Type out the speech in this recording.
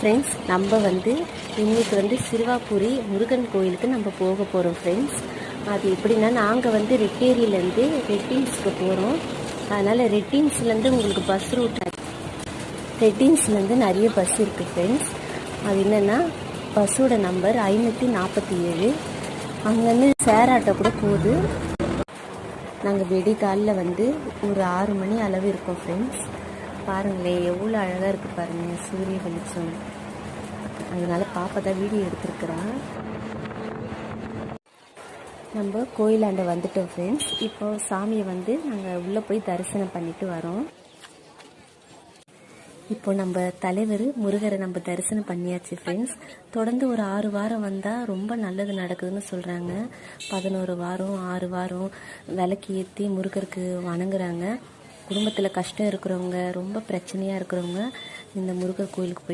Friends, நம்ம இன்றைக்கி சிறுவாபுரி முருகன் கோயிலுக்கு நம்ம போக போகிறோம் ஃப்ரெண்ட்ஸ். அது எப்படின்னா, நாங்கள் ரெட்டேரியிலேருந்து ரெட்டின்ஸ்க்கு போகிறோம். அதனால் ரெட்டின்ஸ்லேருந்து உங்களுக்கு பஸ் ரூட், ரெட்டின்ஸ்லேருந்து நிறைய பஸ் இருக்குது ஃப்ரெண்ட்ஸ். அது என்னென்னா, பஸ்ஸோட நம்பர் 547. அங்கேருந்து ஷேர் ஆட்டோ கூட போகுது. நாங்கள் வெடிகாலில் ஒரு 6 மணி அளவு இருக்கோம் ஃப்ரெண்ட்ஸ். பாருங்களேன் எவ்வளோ அழகாக இருக்குது பாருங்கள், சூரிய வெளிச்சம். அதனால் பாப்பா தான் வீடியோ எடுத்துருக்குறான். நம்ம கோயிலாண்ட வந்துட்டோம் ஃப்ரெண்ட்ஸ். இப்போ சாமியை நாங்கள் உள்ளே போய் தரிசனம் பண்ணிட்டு வரோம். இப்போ நம்ம தலைவர் முருகரை நம்ம தரிசனம் பண்ணியாச்சு ஃப்ரெண்ட்ஸ். தொடர்ந்து ஒரு 6 வாரம் வந்தால் ரொம்ப நல்லது நடக்குதுன்னு சொல்கிறாங்க. 11 வாரம் 6 வாரம் விளக்கு ஏற்றி முருகருக்கு வணங்குறாங்க. குடும்பத்தில் கஷ்டம் இருக்கிறவங்க, ரொம்ப பிரச்சனையாக இருக்கிறவங்க இந்த முருகர் கோயிலுக்கு போய்